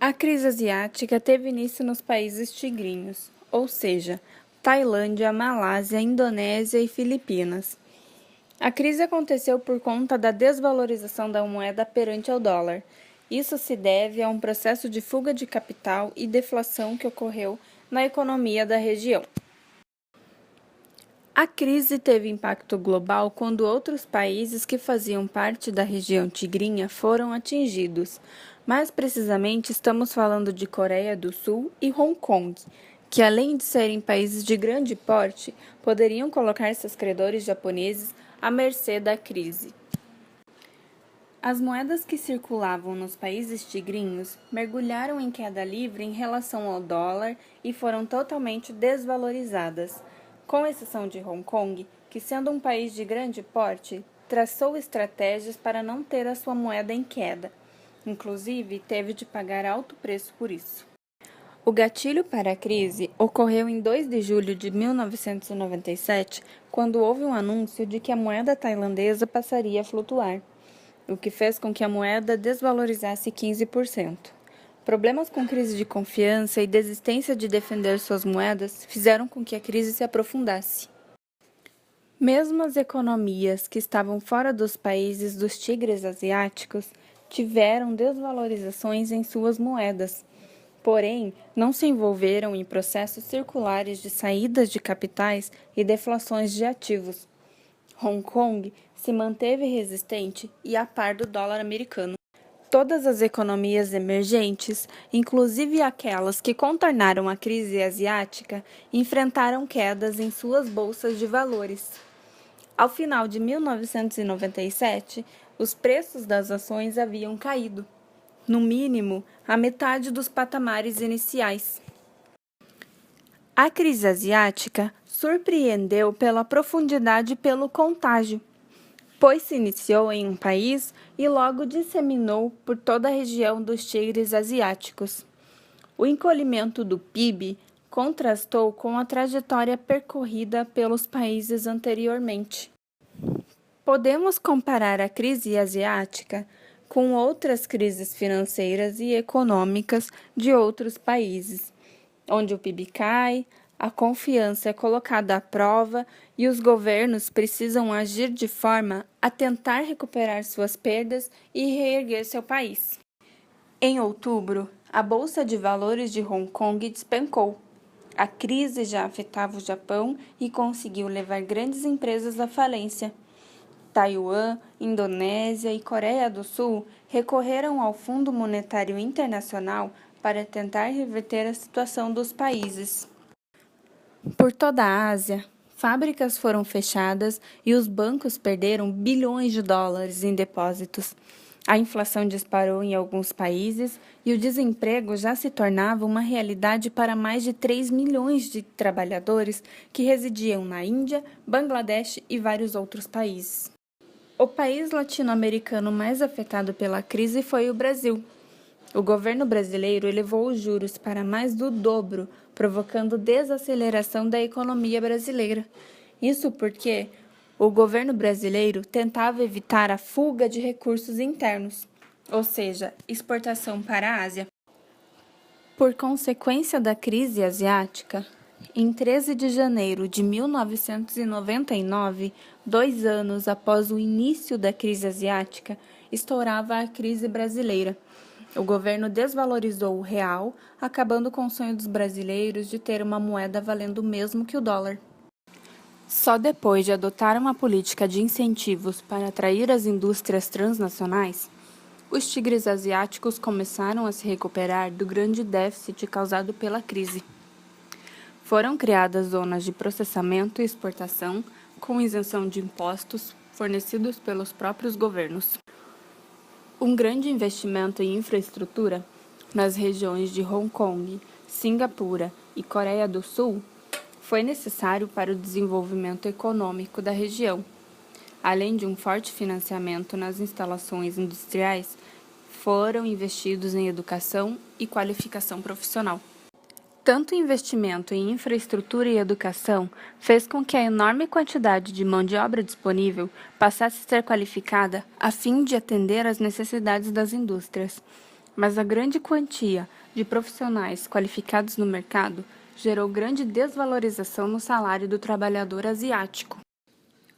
A crise asiática teve início nos países tigrinhos, ou seja, Tailândia, Malásia, Indonésia e Filipinas. A crise aconteceu por conta da desvalorização da moeda perante ao dólar. Isso se deve a um processo de fuga de capital e deflação que ocorreu na economia da região. A crise teve impacto global quando outros países que faziam parte da região tigrinha foram atingidos. Mais precisamente, estamos falando de Coreia do Sul e Hong Kong, que além de serem países de grande porte, poderiam colocar seus credores japoneses à mercê da crise. As moedas que circulavam nos países tigrinhos mergulharam em queda livre em relação ao dólar e foram totalmente desvalorizadas, com exceção de Hong Kong, que sendo um país de grande porte, traçou estratégias para não ter a sua moeda em queda. Inclusive, teve de pagar alto preço por isso. O gatilho para a crise ocorreu em 2 de julho de 1997, quando houve um anúncio de que a moeda tailandesa passaria a flutuar, o que fez com que a moeda desvalorizasse 15%. Problemas com crise de confiança e desistência de defender suas moedas fizeram com que a crise se aprofundasse. Mesmo as economias que estavam fora dos países dos tigres asiáticos tiveram desvalorizações em suas moedas, porém não se envolveram em processos circulares de saídas de capitais e deflações de ativos. Hong Kong se manteve resistente e a par do dólar americano. Todas as economias emergentes, inclusive aquelas que contornaram a crise asiática, enfrentaram quedas em suas bolsas de valores. Ao final de 1997, os preços das ações haviam caído, no mínimo, a metade dos patamares iniciais. A crise asiática surpreendeu pela profundidade e pelo contágio, pois se iniciou em um país e logo disseminou por toda a região dos tigres asiáticos. O encolhimento do PIB contrastou com a trajetória percorrida pelos países anteriormente. Podemos comparar a crise asiática com outras crises financeiras e econômicas de outros países, onde o PIB cai, a confiança é colocada à prova e os governos precisam agir de forma a tentar recuperar suas perdas e reerguer seu país. Em outubro, a Bolsa de Valores de Hong Kong despencou. A crise já afetava o Japão e conseguiu levar grandes empresas à falência. Taiwan, Indonésia e Coreia do Sul recorreram ao Fundo Monetário Internacional para tentar reverter a situação dos países. Por toda a Ásia, fábricas foram fechadas e os bancos perderam bilhões de dólares em depósitos. A inflação disparou em alguns países e o desemprego já se tornava uma realidade para mais de 3 milhões de trabalhadores que residiam na Índia, Bangladesh e vários outros países. O país latino-americano mais afetado pela crise foi o Brasil. O governo brasileiro elevou os juros para mais do dobro, provocando desaceleração da economia brasileira. Isso porque o governo brasileiro tentava evitar a fuga de recursos internos, ou seja, exportação para a Ásia. Por consequência da crise asiática, em 13 de janeiro de 1999, 2 anos após o início da crise asiática, estourava a crise brasileira. O governo desvalorizou o real, acabando com o sonho dos brasileiros de ter uma moeda valendo o mesmo que o dólar. Só depois de adotar uma política de incentivos para atrair as indústrias transnacionais, os tigres asiáticos começaram a se recuperar do grande déficit causado pela crise. Foram criadas zonas de processamento e exportação com isenção de impostos fornecidos pelos próprios governos. Um grande investimento em infraestrutura nas regiões de Hong Kong, Singapura e Coreia do Sul foi necessário para o desenvolvimento econômico da região. Além de um forte financiamento nas instalações industriais, foram investidos em educação e qualificação profissional. Tanto investimento em infraestrutura e educação fez com que a enorme quantidade de mão de obra disponível passasse a ser qualificada a fim de atender às necessidades das indústrias. Mas a grande quantia de profissionais qualificados no mercado gerou grande desvalorização no salário do trabalhador asiático.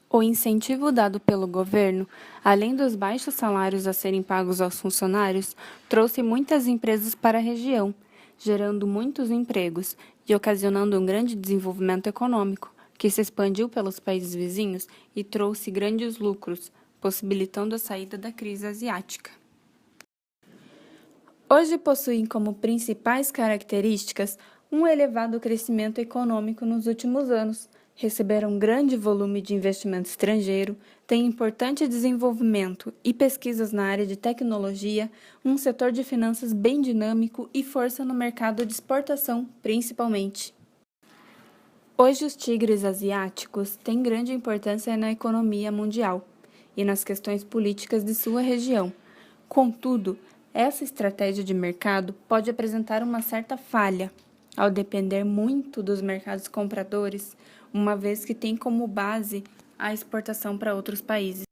O incentivo dado pelo governo, além dos baixos salários a serem pagos aos funcionários, trouxe muitas empresas para a região, gerando muitos empregos e ocasionando um grande desenvolvimento econômico, que se expandiu pelos países vizinhos e trouxe grandes lucros, possibilitando a saída da crise asiática. Hoje possuem como principais características um elevado crescimento econômico nos últimos anos, receberam grande volume de investimento estrangeiro, têm importante desenvolvimento e pesquisas na área de tecnologia, um setor de finanças bem dinâmico e força no mercado de exportação, principalmente. Hoje, os tigres asiáticos têm grande importância na economia mundial e nas questões políticas de sua região. Contudo, essa estratégia de mercado pode apresentar uma certa falha, ao depender muito dos mercados compradores, uma vez que tem como base a exportação para outros países.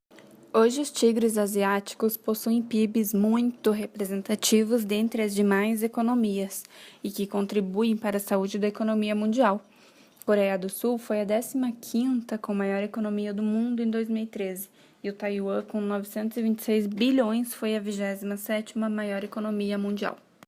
Hoje, os tigres asiáticos possuem PIBs muito representativos dentre as demais economias e que contribuem para a saúde da economia mundial. Coreia do Sul foi a 15ª com maior economia do mundo em 2013 e o Taiwan, com 926 bilhões, foi a 27ª maior economia mundial.